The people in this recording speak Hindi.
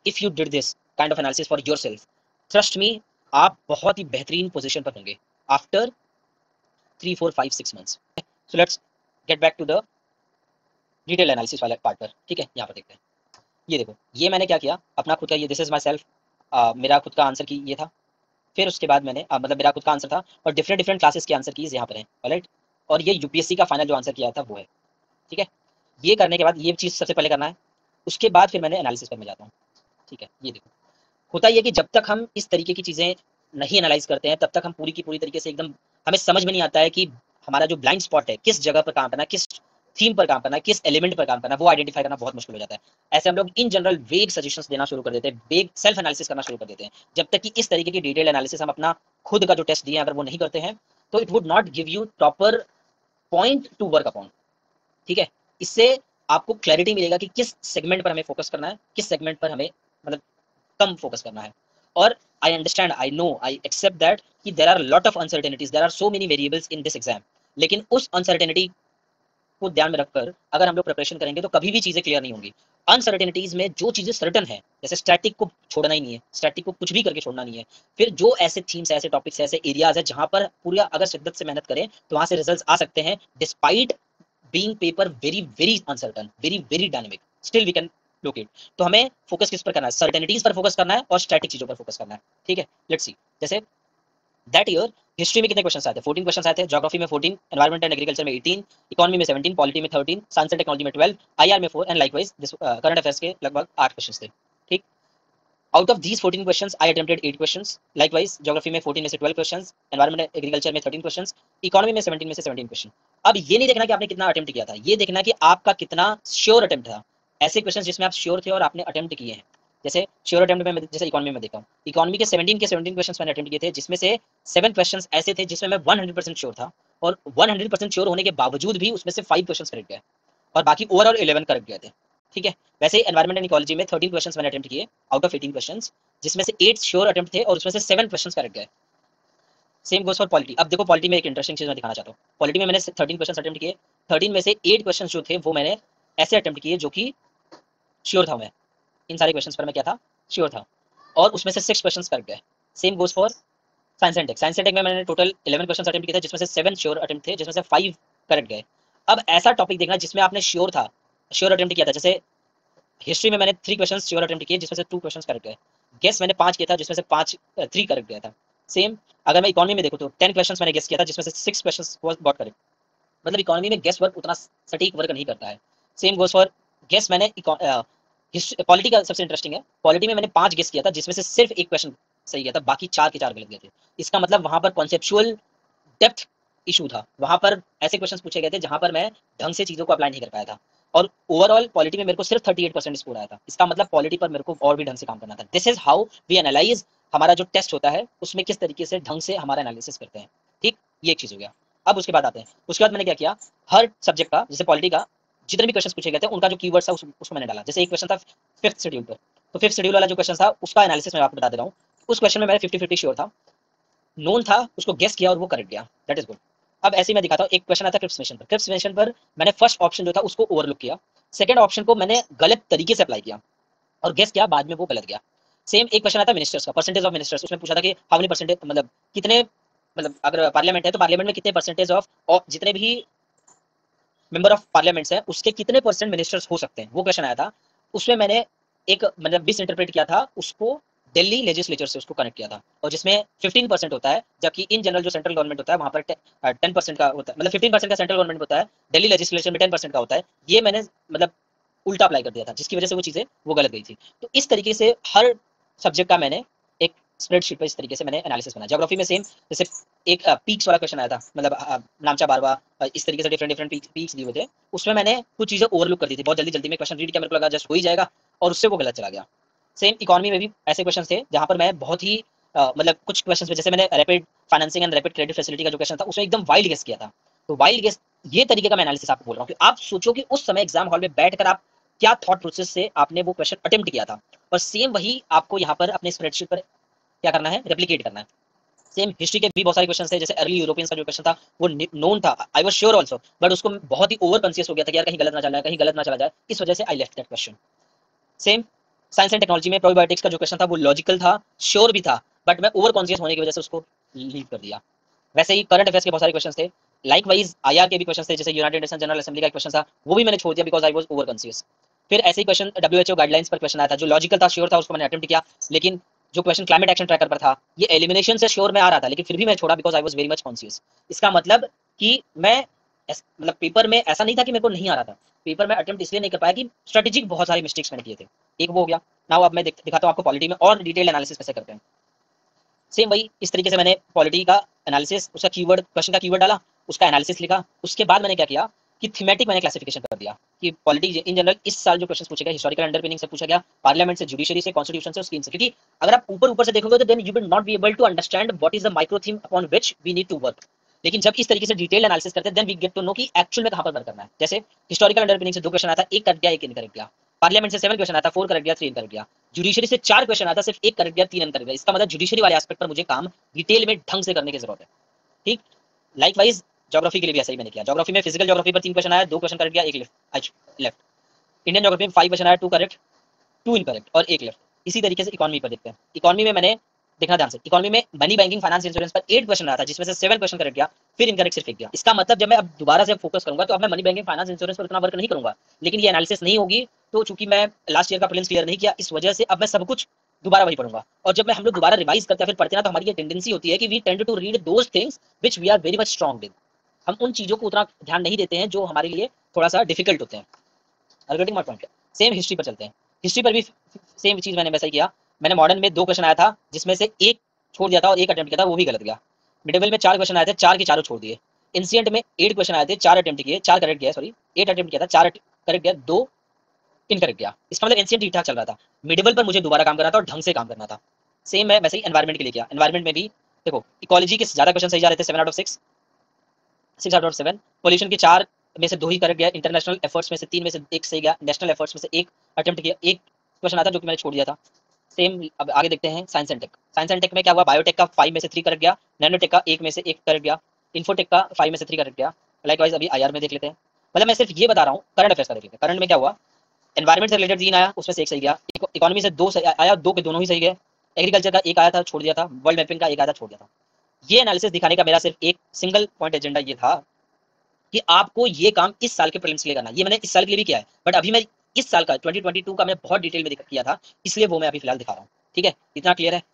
If you did this kind of analysis for yourself, trust me, आप बहुत ही बेहतरीन पोजीशन पर होंगे after 3 4 5 6 months। So let's get back to the detail analysis वाले पार्ट पर। ठीक है, यहाँ पर देखते हैं। ये देखो, ये मैंने क्या किया, अपना खुद का, ये दिस इज माई सेल्फ, मेरा खुद का आंसर की ये था। फिर उसके बाद मैंने मतलब मेरा खुद का आंसर था और डिफरेंट डिफरेंट क्लासेस के आंसर कीज यहाँ पर हैं, राइट। और ये यूपीएससी का फाइनल जो आंसर किया था वो है। ठीक है, ये करने के बाद ये चीज़ सबसे पहले करना है, उसके बाद फिर मैंने एनालिसिस पर मैं जाता हूँ। ठीक है, ये देखो, होता ये कि जब तक हम इस तरीके की चीज़ें नहीं एनालाइज करते हैं तब तक हम पूरी की पूरी तरीके से एकदम, हमें समझ में नहीं आता है कि हमारा जो ब्लाइंड स्पॉट है, किस जगह पर काम करना है, किस थीम पर काम करना है, किस एलिमेंट पर काम करना है, वो आइडेंटिफाई करना बहुत मुश्किल हो जाता है। ऐसे हम लोग इन जनरल वेग सजेशंस देना शुरू कर देते हैं, वेग सेल्फ एनालिसिस करना शुरू कर देते हैं। जब तक कि इस तरीके की डिटेल एनालिसिस हम अपना खुद का जो टेस्ट दिए अगर वो नहीं करते हैं, तो it would not give you proper point two work upon. ठीक है, इससे आपको क्लैरिटी मिलेगा कि किस सेगमेंट पर हमें फोकस करना है, किस सेगमेंट पर हमें मतलब कम फोकस करना है। और I understand, I know, I accept that कि there are lot of uncertainties, there are so many variables in this exam. लेकिन उस अनसर्टेनिटी को ध्यान में रखकर अगर हम लोग प्रिपरेशन करेंगे तो कभी भी चीजें क्लियर नहीं होंगी। अनसर्टेनिटीज में जो चीजें सर्टन है, जैसे स्टैटिक को छोड़ना ही नहीं है, स्टैटिक को कुछ भी करके छोड़ना नहीं है। फिर जो ऐसे थीम्स, ऐसे टॉपिक्स, ऐसे एरियाज है जहां पर पूरा अगर शिद्दत से मेहनत करें तो वहां से रिजल्ट आ सकते हैं, despite being paper very very uncertain, very very dynamic, still we can locate. तो हमें फोकस किस पर करना है, सर्टेनिटीज पर फोकस करना है और स्टैटिक चीजों पर फोकस करना है। ठीक है, लेट्स सी। जैसे दैट ईयर हिस्ट्री में कितने क्वेश्चन आए थे, 14 क्वेश्चन आए थे, ज्योग्राफी में 14, एनवायरमेंट एंड एग्रीकल्चर में 18, इकोनॉमी में 17, पॉलिटी में 13, साइंस एंड टेक्नोलॉजी में 12, आईआर में 4 एंड लाइकवाइज करंट अफेयर्स के लगभग 8 क्वेश्चन थे। ठीक, out of these 14 questions I attempted 8 questions, likewise geography में 14 में से 12 क्वेश्चंस, एनवायरमेंट एग्रीकल्चर में 13 क्वेश्चंस, इकोनॉमी में 17 में से 17 क्वेश्चन। अब ये नहीं देखना कि आपने कितना अटेम्प्ट किया था, ये देखना कि आपका कितना श्योर अटेम्प्ट था। ऐसे क्वेश्चन जिसमें आप श्योर थे और आपने अटेम्प्ट किए हैं। जैसे श्योर अटेम्प्ट में जैसे इकोनॉमी में देखा हूँ, इकोनॉमी के 17 क्वेश्चन मैंने अटेम्प्ट किए थे, जिसमें से 7 क्वेश्चन ऐसे थे जिसमें मैं 100% श्योर था, और 100% श्योर होने के बावजूद भी उसमें से 5 क्वेश्चन करेक्ट गए और बाकी ओवरऑल 11 करेक्ट गए थे। ठीक है, वैसे ही एनवायरमेंट एंड इकोलॉजी में 13 क्वेश्चंस मैंने अटेम्प्ट किए आउट ऑफ 18 क्वेश्चंस, जिसमें से 8 श्योर अटेम्प्ट थे और उसमें से 7 क्वेश्चंस करेक्ट गए। Same goes for polity. अब देखो, पॉलिटी में एक इंटरेस्टिंग चीज मैं दिखाना चाहता हूँ। पॉलिटी में मैंने 13 क्वेश्चन अटेम्प्ट किए, 13 में से 8 क्वेश्चन जो थे वो मैंने ऐसे अटेम्प्ट किए जो कि श्योर था मैं, इन सारे क्वेश्चन पर मैं क्या था, श्योर था, और उसमें से 6 क्वेश्चन करेक्ट गए। Same goes for science and tech. Science and tech में मैंने टोटल 11 क्वेश्चन अटेम्प्ट किए थे, जिसमें से 7 श्योर अटेम्प्ट थे, जिसमें से 5 करेक्ट गए। अब ऐसा टॉपिक देखना जिसमें आपने श्योर था, श्योर अटेम्प्ट किया था। जैसे हिस्ट्री में मैंने 3 क्वेश्चन श्योर अटेम्प्ट किए, जिसमें से 2 क्वेश्चन करेक्ट गए। गेस मैंने 5 किया था, जिसमें से 3 करेक्ट गया था। सेम अगर मैं इकोनॉमी में देखूँ तो 10 क्वेश्चन मैंने गेस किया था, जिसमें से 6 क्वेश्चन गॉट करेक्ट। मतलब इकोनॉमी में गेस वर्क उतना सटीक वर्क नहीं करता है। Same goes for guess. मैंने पॉलिटी का सबसे इंटरेस्टिंग है, पॉलिटी में मैंने 5 गेस किया था, जिसमें से सिर्फ 1 क्वेश्चन सही गया था, बाकी 4 के 4 गलत गए थे। इसका मतलब वहां पर कॉन्सेप्चुअल डेप्थ इशू था, वहां पर ऐसे क्वेश्चन पूछे गए थे जहां पर मैं ढंग से चीजों को अप्लाई नहीं कर पाया था। और ओवरऑल पॉलिटी में मेरे को सिर्फ 38% स्कोर आया था। इसका मतलब पॉलिटी पर मेरे को और भी ढंग से काम करना था। This is how we analyse. हमारा जो टेस्ट होता है उसमें किस तरीके से ढंग से हमारा एनालिसिस करते हैं। ठीक, ये एक चीज हो गया। अब उसके बाद आते हैं, उसके बाद मैंने क्या किया, हर सब्जेक्ट का, जैसे पॉलिटी का जितने भी क्वेश्चन पूछे गए थे उनका जो कीवर्ड था उसको मैंने डाला। जैसे एक क्वेश्चन था 5th शेड्यूल पर, तो 5th शेड्यूल वाला जो क्वेश्चन था उसका एनालिसिस मैं आपको बता दे रहा हूँ। उस क्वेश्चन में मैंने 50-50 श्योर था, नोन था, उसको गेस किया और वो करेक्ट गया, दैट इज गुड। अब ऐसे ही मैं दिखाता हूँ, एक क्वेश्चन आता है क्रिप्स मिशन पर। क्रिप्स मिशन पर मैंने फर्स्ट ऑप्शन जो था उसको ओवरलुक किया, सेकंड ऑप्शन को मैंने गलत तरीके से अप्लाई किया और गेस किया, बाद में वो गलत गया। सेम एक क्वेश्चन आता है मिनिस्टर्स का, परसेंटेज ऑफ मिनिस्टर्स। उसमें पूछा था कि हाउ मेनी परसेंटेज, मतलब कितने, मतलब अगर पार्लियामेंट है तो पार्लियामेंट में कितने परसेंटेज ऑफ जितने भी मेंबर ऑफ पार्लियामेंट्स है उसके कितने परसेंट मिनिस्टर्स हो सकते हैं, वो क्वेश्चन आया था। उसमें मैंने एक मतलब मिस इंटरप्रेट किया था उसको, दिल्ली लेजिस्लेचर से उसको कनेक्ट किया था, और जिसमें 15% होता है, जबकि इन जनरल जो सेंट्रल गवर्नमेंट होता है वहां पर 10% का होता है, मतलब 15% का सेंट्रल गवर्नमेंट होता है, दिल्ली लेजिस्लेचर में 10% का होता है। ये मैंने मतलब उल्टा अप्लाई कर दिया था, जिसकी वजह से वो चीजें वो गलत गई थी। तो इस तरीके से हर सब्जेक्ट का मैंने एक स्प्रेडशीट पर इस तरीके से मैंने एनालिसिस बनाया। ज्योग्राफी में सेम, जैसे एक पीक्स वाला क्वेश्चन आया था, मतलब नामचा बारवा, इस तरीके से डिफरेंट डिफरेंट पीक्स दिए हुए थे। उसमें मैंने कुछ चीजें ओवरलुक कर दी थी, बहुत जल्दी जल्दी में क्वेश्चन रीड किया, मेरे को लगा जस्ट हो ही जाएगा, और उससे वो गलत चला गया। सेम इकोनॉमी में भी ऐसे क्वेश्चन थे जहां पर मैं बहुत ही मतलब कुछ क्वेश्चन में, जैसे मैंने rapid financing and rapid credit facility का जो क्वेश्चन था उसमें एकदम वाइल्ड गेस किया था। तो वाइल्ड गेस, ये तरीके का मैं एनालिसिस आपको बोल रहा हूँ कि आप सोचो कि उस समय एग्जाम हॉल में बैठकर आप क्या थॉट प्रोसेस से आपने वो क्वेश्चन अटेम्प्ट किया था, और सेम वही आपको यहाँ पर अपने स्प्रेडशीट पर क्या करना है, रेप्लिकेट करना है। सेम हिस्ट्री के भी बहुत सारे क्वेश्चन थे, जैसे अर्ली यूरोपियंस का जो क्वेश्चन था वो नोन था, I was sure also, but उसको बहुत ही ओवर कॉन्शियस हो गया था कि यार कहीं गलत ना चला जाए, कहीं गलत ना चला जाए, इस वजह से I left that question. Same science and technology में प्रोबेबिलिटिक्स का जो क्वेश्चन था वो लॉजिकल था, श्योर भी था, बट मैं ओवर कॉन्शियस होने की वजह से उसको लीव कर दिया। वैसे ही करंट अफेयर्स के बहुत सारे क्वेश्चन थे, लाइक वाइज आईआर के भी क्वेश्चन थे, जैसे यूनाइटेड नेशन जनरल असेंबली का क्वेश्चन था, वो भी मैंने छोड़ दिया because I was over conscious. फिर ऐसे ही क्वेश्चन डब्ल्यूएचओ गाइडलाइंस पर क्वेश्चन आया था, जो लॉजिकल था, श्योर था, उसको मैंने अटेम्प्ट किया, लेकिन जो क्वेश्चन क्लाइमेट एक्शन ट्रैकर पर था, ये एलिमिनेशन से श्योर में आ रहा था, लेकिन फिर भी मैं छोड़ा because I was very much conscious. इसका मतलब कि मैं मतलब पेपर में ऐसा नहीं था कि मेरे को नहीं आ रहा था, पेपर में अटेम्प्ट इसलिए नहीं कर पाया कि स्ट्रेटेजिक बहुत सारे मिस्टेक्स मैंने किए थे। एक वो हो गया। नाउ अब मैं दिखाता हूँ आपको पॉलिटी में और डिटेल एनालिसिस कैसे करते हैं। सेम वही इस तरीके से मैंने पॉलिटी का एनालिसिस, उसका कीवर्ड, क्वेश्चन का कीवर्ड डाला, उसका एनालिसिस लिखा। उसके बाद मैंने क्या किया कि थीमेटिक मैंने क्लासिफिकेशन कर दिया कि पॉलिटी इन जनरल इस साल जो क्वेश्चन पूछे गए, हिस्टोरिकल अंडरपिनिंग से पूछा गया, पार्लियामेंट से, जुडिशरी से, कॉन्स्टिट्यूशन से, स्कीम से। क्योंकि अगर आप ऊपर ऊपर से देखोगे तो then you will not be able to understand what is the micro theme upon which we need to work. लेकिन जब इस तरीके से डिटेल एनालिसिस करते हैं then we get to know कि एक्चुअल में कहां पर वर्क करना है। जैसे हिस्टोरिकल अंडरपिनिंग से 2 क्वेश्चन आता है, एक करेक्ट गया, एक इनकरेक्ट गया। पार्लियामेंट से 7 क्वेश्चन आता है, 4 करेक्ट गया, 3 इनकरेक्ट गया। जुडिशरी से 4 क्वेश्चन आता है, सिर्फ 1 करेक्ट गया, 3 इनकरेक्ट गया। इसका मतलब जुडिशरी वाले एस्पेक्ट पर मुझे काम डिटेल में ढंग से करने की जरूरत है। ठीक, लाइक वाइज ज्योग्राफी के लिए भी ऐसा ही मैंने किया। ज्योग्राफी में फिजिकल ज्योग्राफी पर 3 क्वेश्चन आया, 2 क्वेश्चन करेक्ट गया, 1 लेफ्ट। इंडियन ज्योग्राफी में 5 क्वेश्चन आया, 2 करेक्ट, 2 इनकरेक्ट और 1 लेफ्ट। इसी तरीके से इकोनॉमी पर देखते हैं। इकोनॉमी में मैंने, देखना ध्यान से, इकोनॉमी में मनी, बैंकिंग, फाइनेंस, इंश्योरेंस पर 8 क्वेश्चन आया था, जिसमें से 7 क्वेश्चन करेक्ट गया, फिर इनकरेक्ट सिर्फ 1 गया। इसका मतलब जब मैं अब दोबारा से फोकस करूंगा तो अब मैं मनी, बैंकिंग, फाइनेंस, इंश्योरेंस पर उतना वर्क नहीं करूंगा, लेकिन ये एनालिसिस नहीं होगी। तो चूंकि मैं लास्ट ईयर का प्रीलिम्स क्लियर नहीं किया, इस वजह से अब मैं सब कुछ दोबारा वही पढ़ूंगा। और जब मैं हम लोग दोबारा रिवाइज करते हैं फिर पढ़ते हैं ना, तो हमारी ये टेंडेंसी होती है कि we tend to read those things which we are very much strong with. हम उन चीजों को उतना ध्यान नहीं देते हैं जो हमारे लिए थोड़ा सा डिफिकल्ट होते हैं। Are getting my point? Same history पर चलते हैं। हिस्ट्री पर भी सेम चीज मैंने वैसा ही किया। मैंने मॉडर्न में 2 क्वेश्चन आया था, जिसमें से 1 छोड़ दिया था और 1 अटेम्प्ट किया था, वो भी गलत गया। मिडिवल में 4 क्वेश्चन आए थे, 4 के चारों छोड़ दिए। एंशिएंट में 8 क्वेश्चन आए थे, 4 अटेम्प्ट किए, 4 करेक्ट गया, सॉरी 8 अटेम्प्ट किया था, 4 करेक्ट गया, 2 इनकरेक्ट गया। इसका मतलब एंशिएंट ठीक ठाक चल रहा था। मिडिवल पर मुझे दोबारा काम करना था और ढंग से काम करना था। सेम मैं वैसे ही एनवायरमेंट के लिए किया। एनवायरमेंट में भी देखो, इकोलॉजी के ज्यादा क्वेश्चन सही जा रहे थे, 7 out of 6, 6 out of 7। Pollution के 4 में से 2 ही करेक्ट गया। इंटरनेशनल एफर्ट्स में से 3 में से 1 सही गया। नेशनल एफर्ट्स में से 1 अटेम्प्ट किया, 1 क्वेश्चन आता जो कि मैंने छोड़ दिया था। सेम अब आगे देखते हैं science and tech. Science and tech में क्या हुआ, बायोटेक का 5 में से 3 करेक्ट गया, नैनोटेक का 1 में से 1 करेक्ट गया, इन्फोटेक का 5 में से 3 करेक्ट गया। लाइकवाइज अभी आईआर में देख लेते हैं। मतलब मैं सिर्फ ये बता रहा हूँ, करंट अफेयर्स का देख लेते हैं। करंट में क्या हुआ, एनवायरमेंट से रिलेटेड 3 आया, उसमें से 1 सही गया। इकोनॉमी से 2 आया, 2 के दोनों ही सही गए। एग्रीकल्चर का 1 आया था, छोड़ दिया था। वर्ल्ड मैपिंग का 1 आया था, छोड़ दिया था। ये एनालिसिस दिखाने का मेरा सिर्फ एक सिंगल पॉइंट एजेंडा ये था कि आपको ये काम इस साल के प्रीलिम्स के लिए करना है। ये मैंने इस साल के लिए भी किया है, बट अभी मैं इस साल का 2022 का मैं बहुत डिटेल में किया था, इसलिए वो मैं अभी फिलहाल दिखा रहा हूँ। ठीक है, इतना क्लियर है?